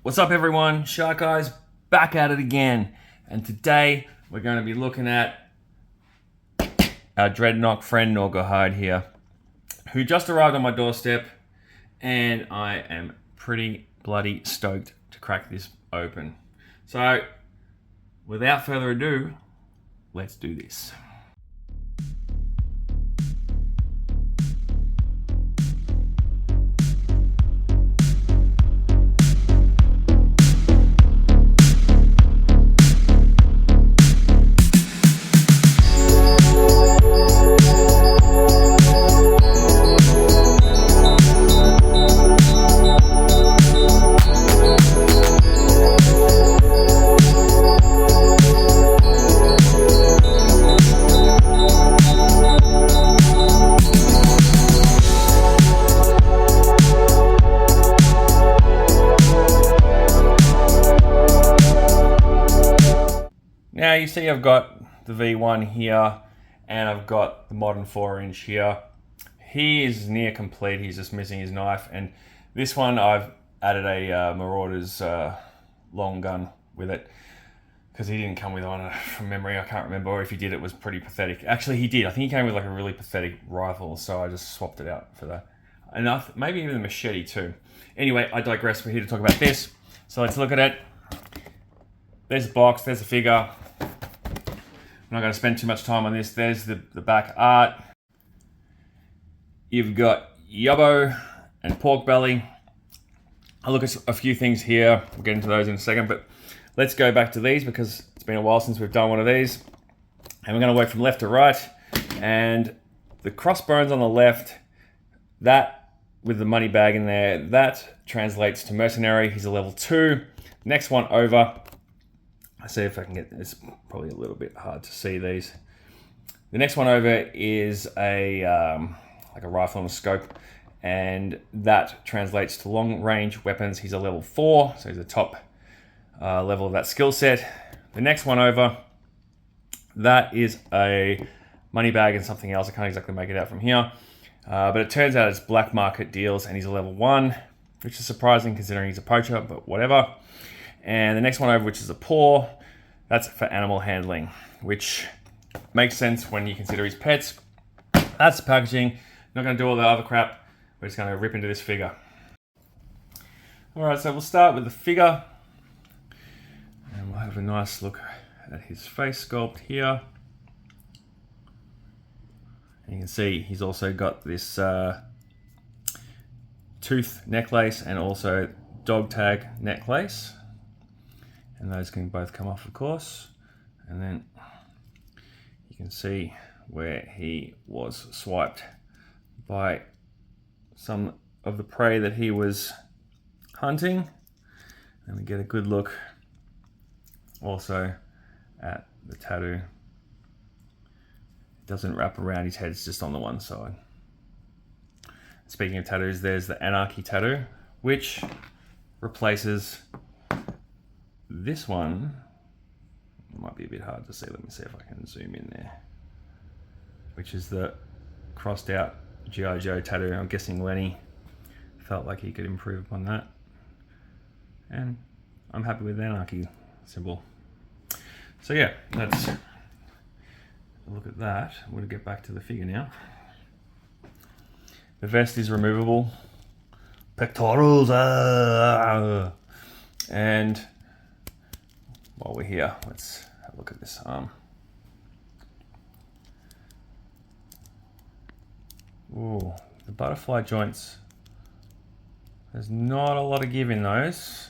What's up everyone, Shark Eyes back at it again, and today we're going to be looking at our Dreadnok friend Gnawgahyde here, who just arrived on my doorstep, and I am pretty bloody stoked to crack this open. So without further ado, let's do this. Now you see I've got the V1 here and I've got the modern 4-inch here. He is near complete, he's just missing his knife, and this one I've added a Marauder's long gun with it because he didn't come with one from memory. I can't remember, or if he did it was pretty pathetic. Actually he did, I think he came with like a really pathetic rifle, so I just swapped it out for that. And maybe even the machete too. Anyway, I digress, we're here to talk about this. So let's look at it. There's a box, there's a figure. I'm not going to spend too much time on this. There's the back art. You've got Yubbo and Pork Belly. I'll look at a few things here. We'll get into those in a second, but let's go back to these because it's been a while since we've done one of these. And we're going to work from left to right. And the crossbones on the left, that with the money bag in there, that translates to mercenary. He's a level 2. Next one over. I see if I can get, it's probably a little bit hard to see these. The next one over is a like a rifle and a scope, and that translates to long range weapons. He's a level 4, so he's the top level of that skill set. The next one over, that is a money bag and something else. I can't exactly make it out from here, but it turns out it's black market deals, and he's a level 1, which is surprising considering he's a poacher, but whatever. And the next one over, which is a paw, that's for animal handling, which makes sense when you consider his pets. That's the packaging. Not going to do all the other crap. We're just going to rip into this figure. Alright, so we'll start with the figure. And we'll have a nice look at his face sculpt here. And you can see he's also got this tooth necklace and also dog tag necklace. And those can both come off, of course. And then you can see where he was swiped by some of the prey that he was hunting. And we get a good look also at the tattoo. It doesn't wrap around his head, it's just on the one side. Speaking of tattoos, there's the Anarchy tattoo, which replaces this one. Might be a bit hard to see. Let me see if I can zoom in there. Which is the crossed out G.I. Joe tattoo. I'm guessing Lenny felt like he could improve upon that. And I'm happy with the Anarchy symbol. So yeah, let's look at that. I'm going to get back to the figure now. The vest is removable. Pectorals. And while we're here, let's have a look at this arm. Ooh, the butterfly joints. There's not a lot of give in those.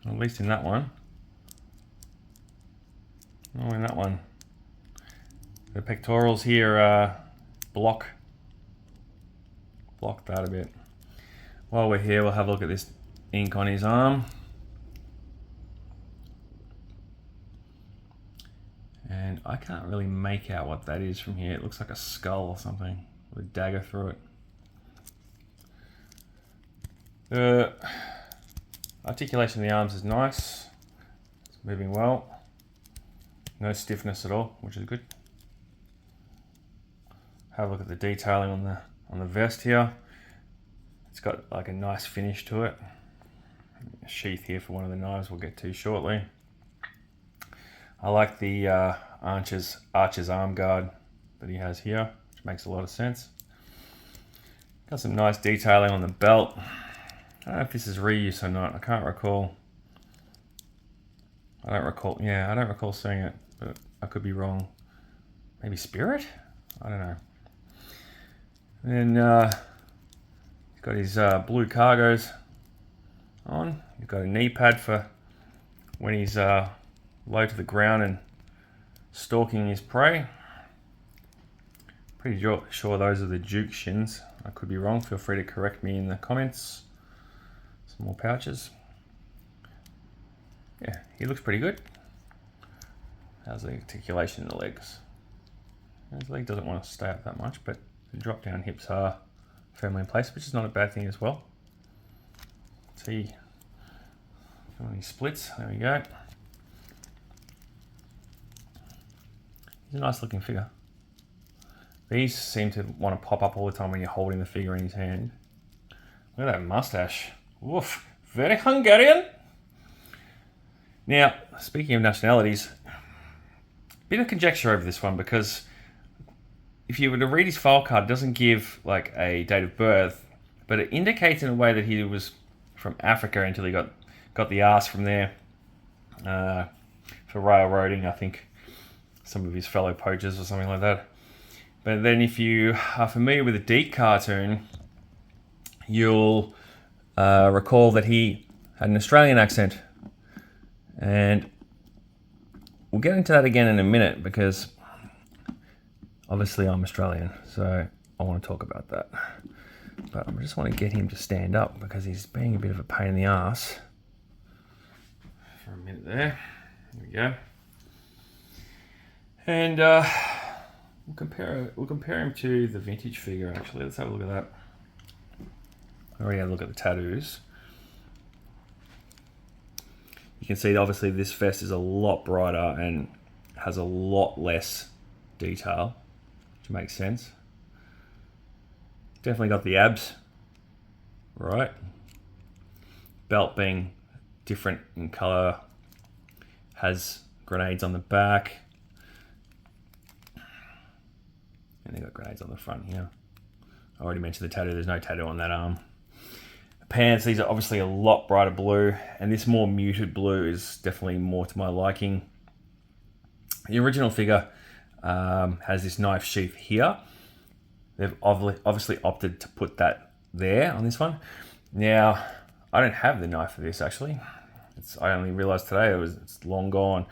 At least in that one. Oh, in that one. The pectorals here block that a bit. While we're here, we'll have a look at this ink on his arm. And I can't really make out what that is from here. It looks like a skull or something with a dagger through it. The articulation of the arms is nice. It's moving well. No stiffness at all, which is good. Have a look at the detailing on the vest here. It's got like a nice finish to it. A sheath here for one of the knives we'll get to shortly. I like the Archer's arm guard that he has here, which makes a lot of sense. Got some nice detailing on the belt. I don't know if this is reuse or not. I can't recall. I don't recall seeing it, but I could be wrong. Maybe Spirit? I don't know. And then he's got his blue cargos on. He's got a knee pad for when he's low to the ground and stalking his prey. Pretty sure those are the Duke shins. I could be wrong. Feel free to correct me in the comments. Some more pouches. Yeah, he looks pretty good. How's the articulation in the legs? His leg doesn't want to stay up that much, but the drop down hips are firmly in place, which is not a bad thing as well. See, how many splits? There we go. He's a nice looking figure. These seem to want to pop up all the time when you're holding the figure in his hand. Look at that mustache. Woof, very Hungarian. Now, speaking of nationalities, bit of conjecture over this one, because if you were to read his file card, it doesn't give like a date of birth, but it indicates in a way that he was from Africa until he got the arse from there for railroading, I think, some of his fellow poachers or something like that. But then if you are familiar with the Deke cartoon, you'll recall that he had an Australian accent. And we'll get into that again in a minute, because obviously I'm Australian, so I want to talk about that. But I just want to get him to stand up, because he's being a bit of a pain in the ass. For a minute there. There we go. And we'll compare him to the vintage figure, actually. Let's have a look at that. I already had a look at the tattoos. You can see obviously this vest is a lot brighter and has a lot less detail, which makes sense. Definitely got the abs, right? Belt being different in color, has grenades on the back. And they got grenades on the front here. I already mentioned the tattoo. There's no tattoo on that arm. The pants, these are obviously a lot brighter blue, and this more muted blue is definitely more to my liking. The original figure has this knife sheath here. They've obviously opted to put that there on this one. Now, I don't have the knife for this actually. I only realized today it's long gone.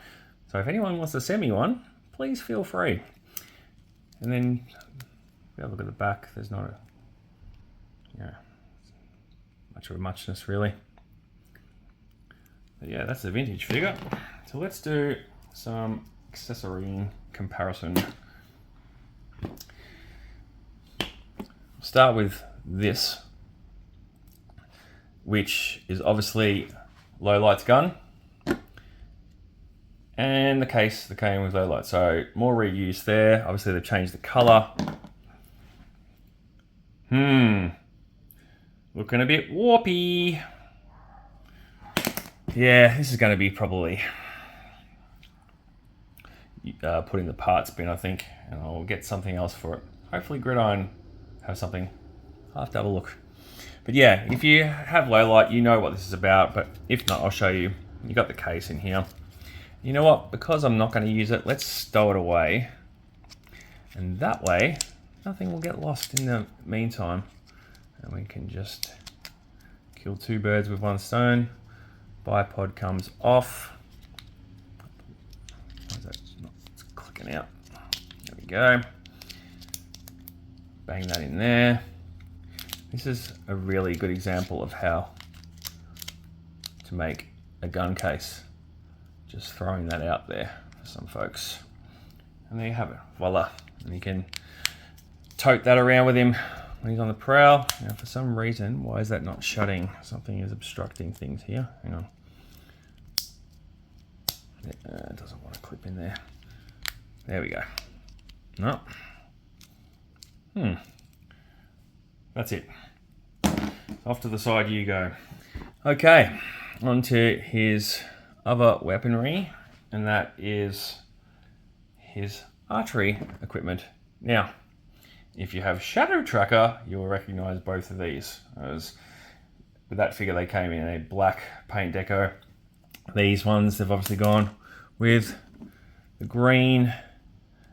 So if anyone wants to send me one, please feel free. And then we have a look at the back. There's not much of a muchness really. But yeah, that's the vintage figure. So let's do some accessory comparison. Start with this, which is obviously low light's gun, and the case that came with low light. So more reuse there. Obviously they've changed the color. Looking a bit warpy. Yeah, this is going to be probably putting the parts bin, I think, and I'll get something else for it. Hopefully Gridiron have something. I'll have to have a look. But yeah, if you have low light, you know what this is about, but if not, I'll show you. You got the case in here. You know what? Because I'm not going to use it, let's stow it away. And that way, nothing will get lost in the meantime. And we can just kill two birds with one stone. Bipod comes off. Why is that not clicking out? There we go. Bang that in there. This is a really good example of how to make a gun case. Just throwing that out there for some folks. And there you have it, voila. And you can tote that around with him when he's on the prowl. Now for some reason, why is that not shutting? Something is obstructing things here. Hang on. It doesn't want to clip in there. There we go. No. That's it. Off to the side you go. Okay, on to his other weaponry, and that is his archery equipment. Now, if you have Shadow Tracker, you'll recognize both of these. As with that figure, they came in a black paint deco. These ones, they've obviously gone with the green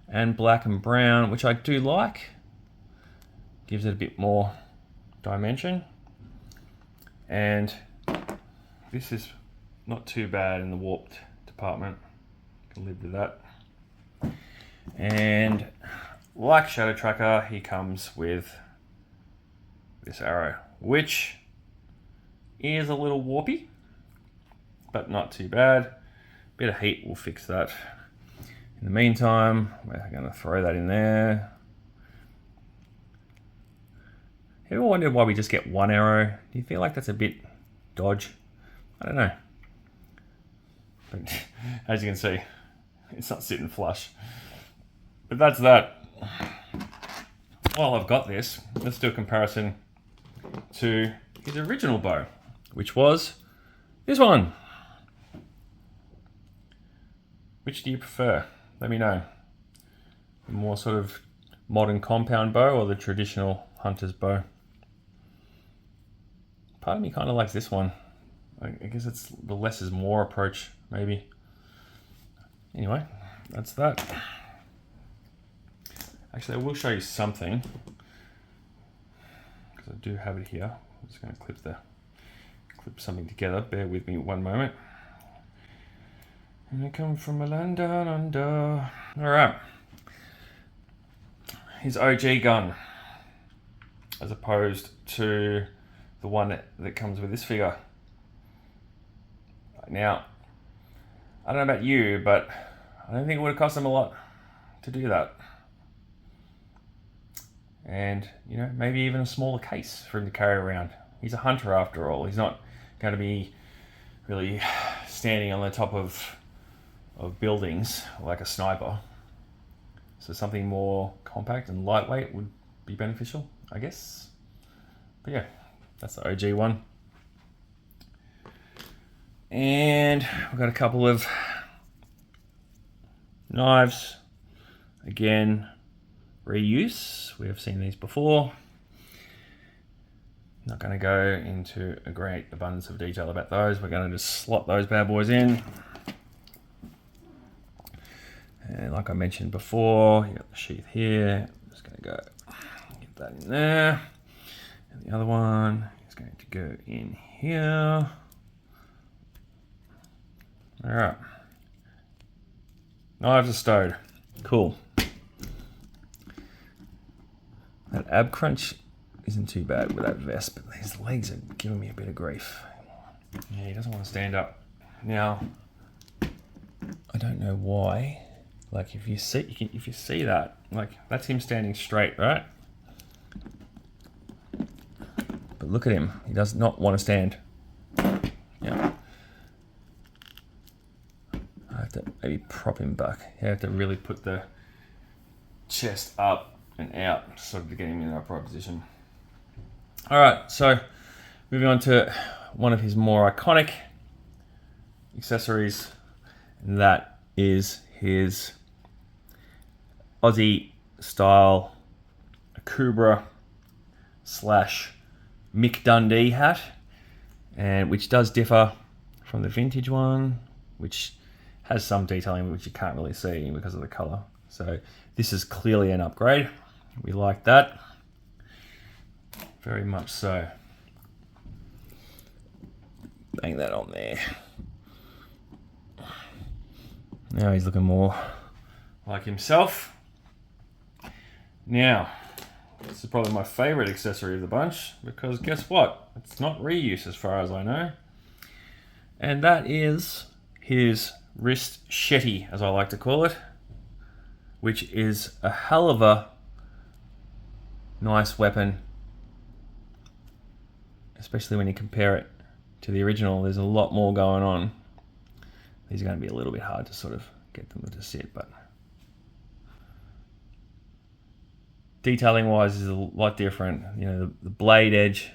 and black and brown, which I do like. Gives it a bit more dimension. And this is not too bad in the warped department. Can live with that. And like Shadow Tracker, he comes with this arrow, which is a little warpy, but not too bad. Bit of heat will fix that. In the meantime, we're going to throw that in there. Ever wondered why we just get one arrow? Do you feel like that's a bit dodge? I don't know. But as you can see, it's not sitting flush. But that's that. While I've got this, let's do a comparison to his original bow, which was this one. Which do you prefer? Let me know. The more sort of modern compound bow or the traditional hunter's bow? Part of me kind of likes this one. I guess it's the less is more approach, maybe. Anyway, that's that. Actually, I will show you something, because I do have it here. I'm just going to clip something together. Bear with me one moment. And I come from a land down under. All right. His OG gun, as opposed to the one that comes with this figure. Now, I don't know about you, but I don't think it would have cost him a lot to do that. And, you know, maybe even a smaller case for him to carry around. He's a hunter after all. He's not going to be really standing on the top of buildings like a sniper. So something more compact and lightweight would be beneficial, I guess. But yeah, that's the OG one. And we've got a couple of knives. Again, reuse. We have seen these before. Not going to go into a great abundance of detail about those. We're going to just slot those bad boys in. And like I mentioned before, you got the sheath here. I'm just going to go get that in there. And the other one is going to go in here. All right. Knives are stowed. Cool. That ab crunch isn't too bad with that vest, but his legs are giving me a bit of grief. Yeah, he doesn't want to stand up. Now, I don't know why. Like if you see that, like that's him standing straight, right? But look at him. He does not want to stand. Yeah. I have to maybe prop him back. You have to really put the chest up and out sort of to get him in an upright position. All right, so moving on to one of his more iconic accessories, and that is his Aussie style Akubra / Mick Dundee hat, and which does differ from the vintage one, which has some detailing which you can't really see because of the color. So this is clearly an upgrade. We like that. Very much so. Bang that on there. Now he's looking more like himself. Now, this is probably my favorite accessory of the bunch, because guess what? It's not reuse as far as I know. And that is his wrist shetty, as I like to call it, which is a hell of a nice weapon, especially when you compare it to the original. There's a lot more going on. These are going to be a little bit hard to sort of get them to sit, but detailing wise is a lot different. You know, the blade edge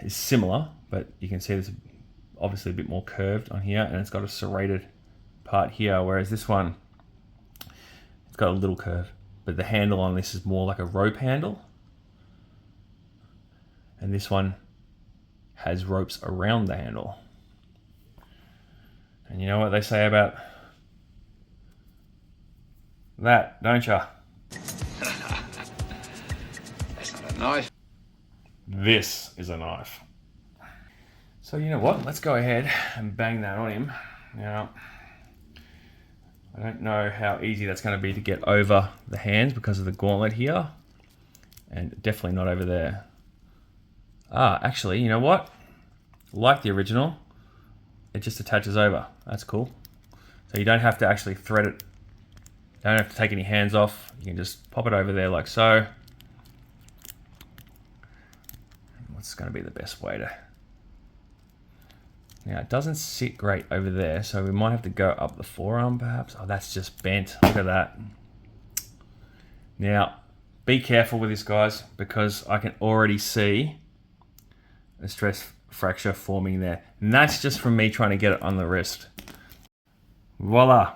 is similar, but you can see there's obviously a bit more curved on here, and it's got a serrated part here, whereas this one, it's got a little curve, but the handle on this is more like a rope handle, and this one has ropes around the handle. And you know what they say about that, don't you? That's not a knife. This is a knife. So you know what? Let's go ahead and bang that on him. Now, I don't know how easy that's going to be to get over the hands because of the gauntlet here. And definitely not over there. Ah, actually, you know what? Like the original, it just attaches over. That's cool. So you don't have to actually thread it. You don't have to take any hands off. You can just pop it over there like so. What's going to be the best way to... Now, it doesn't sit great over there, so we might have to go up the forearm perhaps. Oh, that's just bent. Look at that. Now, be careful with this, guys, because I can already see a stress fracture forming there. And that's just from me trying to get it on the wrist. Voila.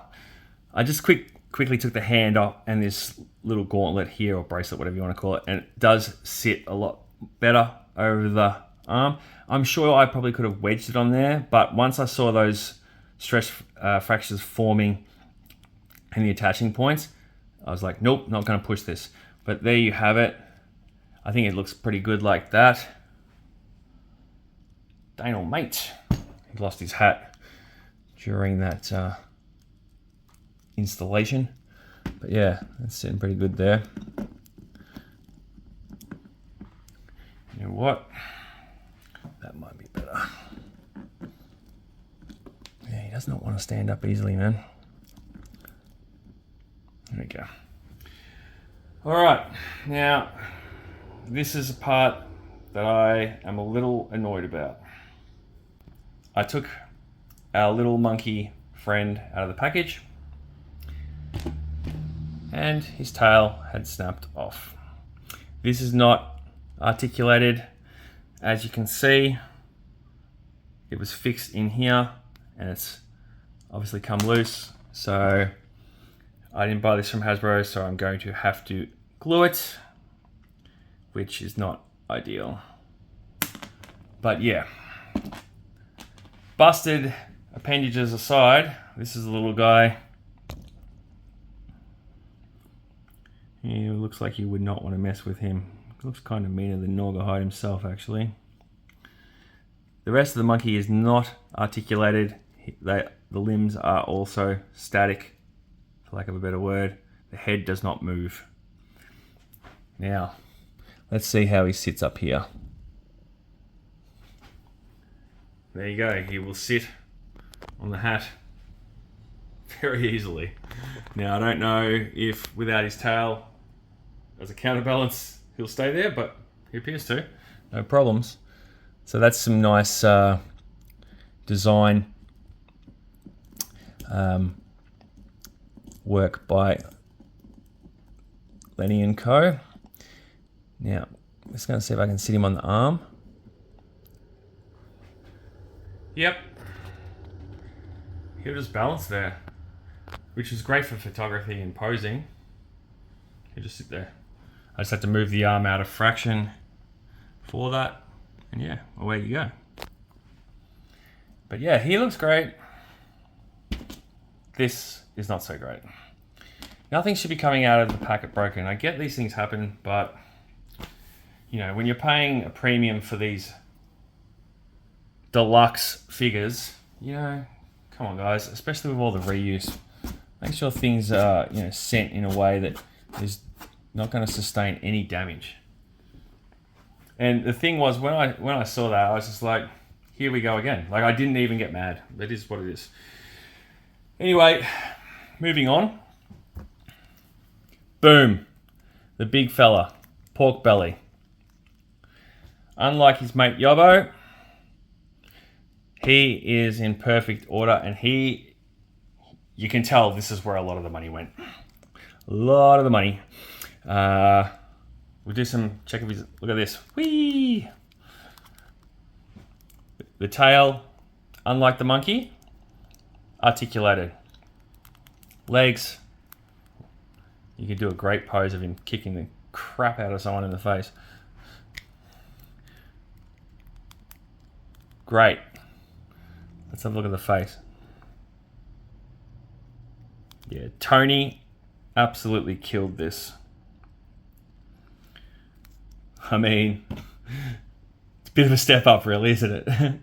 I just quickly took the hand off and this little gauntlet here, or bracelet, whatever you want to call it, and it does sit a lot better over the arm. I'm sure I probably could have wedged it on there, but once I saw those stress fractures forming in the attaching points, I was like, nope, not going to push this. But there you have it. I think it looks pretty good like that. Daniel, mate, he lost his hat during that installation. But yeah, that's sitting pretty good there. You know what? That might be better. Yeah, he does not want to stand up easily, man. There we go. All right, now this is a part that I am a little annoyed about. I took our little monkey friend out of the package and his tail had snapped off. This is not articulated. As you can see, it was fixed in here and it's obviously come loose. So I didn't buy this from Hasbro, so I'm going to have to glue it, which is not ideal. But yeah, busted appendages aside, this is a little guy. He looks like you would not want to mess with him. Looks kind of meaner than Gnawgahyde himself, actually. The rest of the monkey is not articulated. The limbs are also static, for lack of a better word. The head does not move. Now, let's see how he sits up here. There you go. He will sit on the hat very easily. Now, I don't know if without his tail as a counterbalance, he'll stay there, but he appears to. No problems. So that's some nice design work by Lenny & Co. Now, I'm just going to see if I can sit him on the arm. Yep. He'll just balance there, which is great for photography and posing. He'll just sit there. I just have to move the arm out of fraction for that. And yeah, away you go. But yeah, he looks great. This is not so great. Nothing should be coming out of the packet broken. I get these things happen, but you know, when you're paying a premium for these deluxe figures, you know, come on guys, especially with all the reuse, make sure things are, you know, sent in a way that is not going to sustain any damage. And the thing was, when I saw that, I was just like, here we go again. Like, I didn't even get mad. That is what it is. Anyway, moving on. Boom. The big fella. Pork belly. Unlike his mate Yobbo, he is in perfect order, and you can tell this is where a lot of the money went. A lot of the money. We'll do some check of his. Look at this. Whee! The tail, unlike the monkey, articulated. Legs, you could do a great pose of him kicking the crap out of someone in the face. Great. Let's have a look at the face. Yeah, Tony absolutely killed this. I mean, it's a bit of a step up, really, isn't it?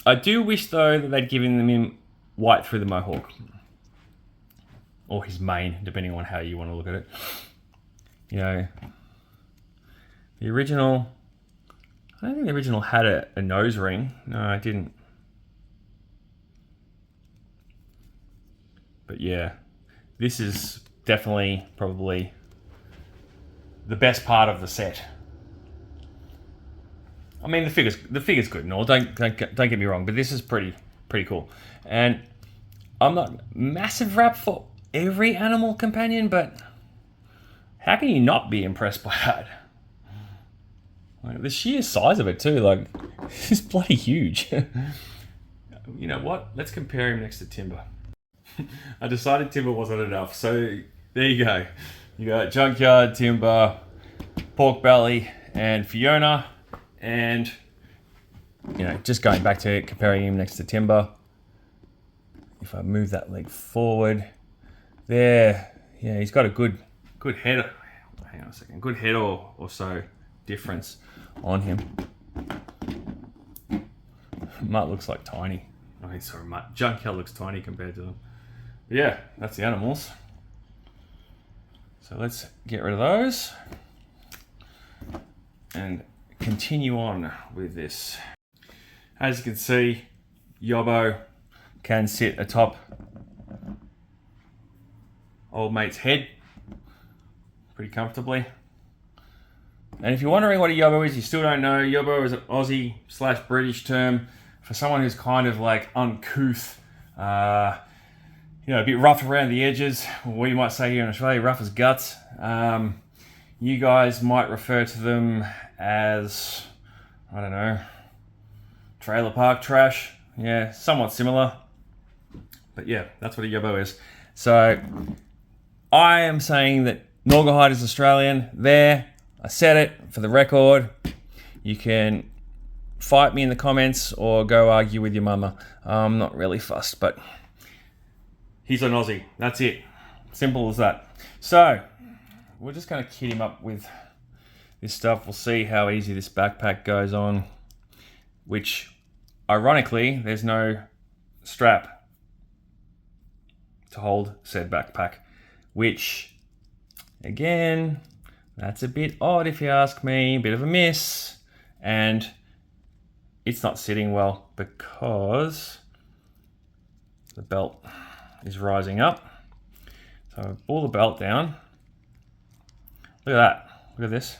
I do wish, though, that they'd given him white through the mohawk. Or his mane, depending on how you want to look at it. You know, the original... I don't think the original had a nose ring. No, it didn't. But yeah, this is definitely probably the best part of the set. I mean, the figure's good and all. Don't get me wrong, but this is pretty cool. And I'm not massive rap for every animal companion, but how can you not be impressed by that? Like, the sheer size of it too, like, it's bloody huge. You know what? Let's compare him next to Timber. I decided Timber wasn't enough, so there you go. You got Junkyard, Timber, Pork Belly, and Fiona, and you know, just going back to comparing him next to Timber. If I move that leg forward, there, yeah, he's got a good head. Hang on a second, good head or so difference on him. Mutt looks like tiny. Oh, sorry, Mutt. Junkyard looks tiny compared to them. But yeah, that's the animals. So let's get rid of those and continue on with this. As you can see, Yobbo can sit atop old mate's head pretty comfortably. And if you're wondering what a Yobbo is, you still don't know, Yobbo is an Aussie/British term for someone who's kind of like uncouth, you know, a bit rough around the edges, or what you might say here in Australia, rough as guts. You guys might refer to them as, I don't know, trailer park trash. Yeah, somewhat similar. But yeah, that's what a Yobbo is. So I am saying that Gnawgahyde is Australian. There, I said it for the record. You can fight me in the comments or go argue with your mama. I'm not really fussed, but he's an Aussie. That's it. Simple as that. So we're just going to kit him up with this stuff. We'll see how easy this backpack goes on, which ironically, there's no strap to hold said backpack, which again, that's a bit odd if you ask me, a bit of a miss. And it's not sitting well because the belt is rising up. So I pull the belt down. Look at that. Look at this.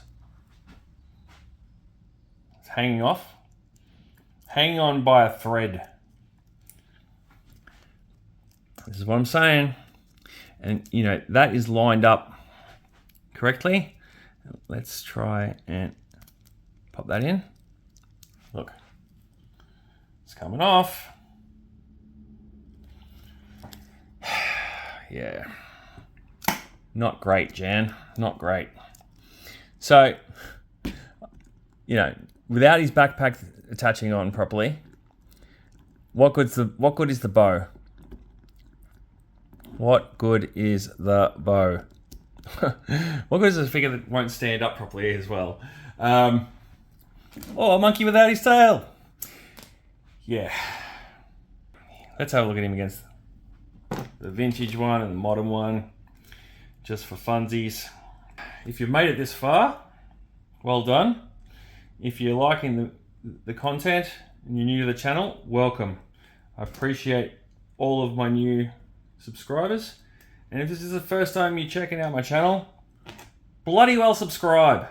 It's hanging off. Hanging on by a thread. This is what I'm saying. And you know, that is lined up correctly. Let's try and pop that in. Look, it's coming off. Yeah, not great, Jan, not great. So, you know, without his backpack attaching on properly, what good is the bow? What good is the bow? What good is a figure that won't stand up properly as well? Oh, a monkey without his tail. Yeah. Let's have a look at him against the vintage one and the modern one, just for funsies. If you've made it this far, well done. If you're liking the content and you're new to the channel, welcome. I appreciate all of my new subscribers. And if this is the first time you're checking out my channel, bloody well subscribe.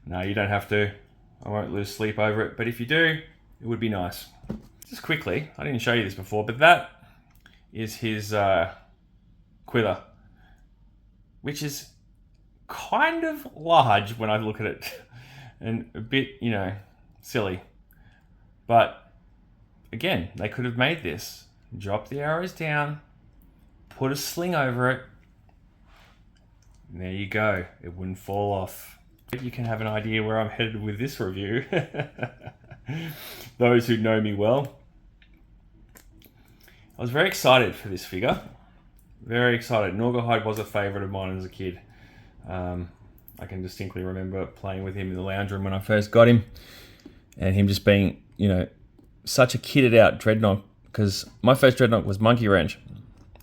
No, you don't have to. I won't lose sleep over it. But if you do, it would be nice. Just quickly, I didn't show you this before, but that is his quiver, which is kind of large when I look at it. and a bit, silly. But again, they could have made this. Drop the arrows down, put a sling over it, and there you go. It wouldn't fall off. You can have an idea where I'm headed with this review. Those who know me well. I was very excited for this figure. Very excited. Gnawgahyde was a favourite of mine as a kid. I can distinctly remember playing with him in the lounge room when I first got him. And him just being, such a kitted out Dreadnok. Because my first Dreadnok was Monkey Wrench.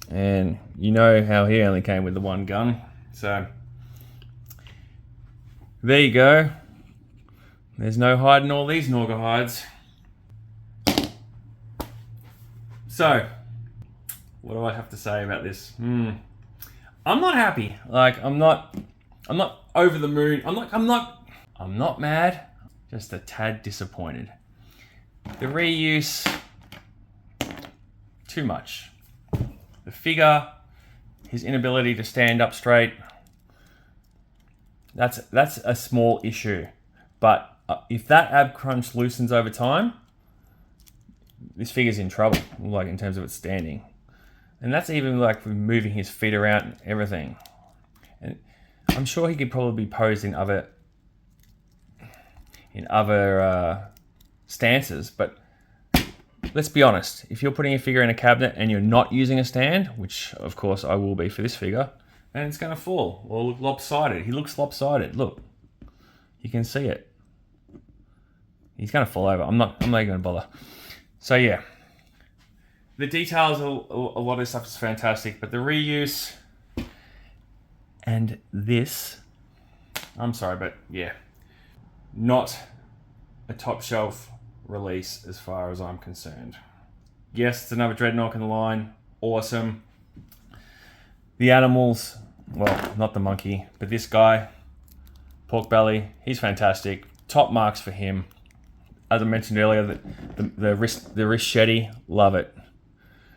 And you know how he only came with the one gun. So, there you go. There's no hiding all these Gnawgahydes. So, what do I have to say about this? I'm not happy. Like, I'm not over the moon. I'm not mad. Just a tad disappointed. The reuse, too much. The figure, his inability to stand up straight. That's a small issue. But if that ab crunch loosens over time, this figure's in trouble, like in terms of its standing. And that's even like moving his feet around and everything. And I'm sure he could probably be posed in other stances, but let's be honest. If you're putting a figure in a cabinet and you're not using a stand, which of course I will be for this figure, then it's going to fall or look lopsided. He looks lopsided. Look, you can see it. He's going to fall over. I'm not going to bother. So yeah, the details, a lot of this stuff is fantastic, but the reuse and this, I'm sorry, but yeah, not a top shelf release as far as I'm concerned. Yes, it's another Dreadnok in the line. Awesome. The animals, well, not the monkey, but this guy, Pork Belly, he's fantastic. Top marks for him. As I mentioned earlier, the wrist shetty, love it.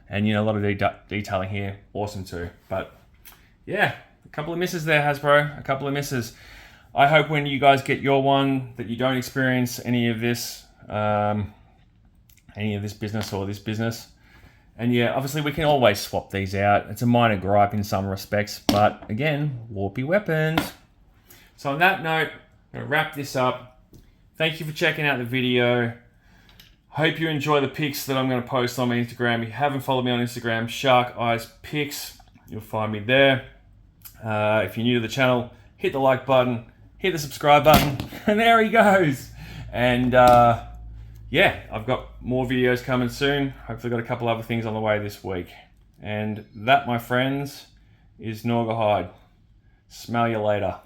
And a lot of detailing here, awesome too. But yeah, a couple of misses there, Hasbro. A couple of misses. I hope when you guys get your one that you don't experience any of this business or this business. And yeah, obviously we can always swap these out. It's a minor gripe in some respects, but again, warpy weapons. So on that note, I'm gonna wrap this up. Thank you for checking out the video. Hope you enjoy the pics that I'm going to post on my Instagram. If you haven't followed me on Instagram, Shark Eyes Pics, you'll find me there. If you're new to the channel, hit the like button, hit the subscribe button, and there he goes. And yeah, I've got more videos coming soon. Hopefully got a couple other things on the way this week. And that, my friends, is Gnawgahyde. Smell you later.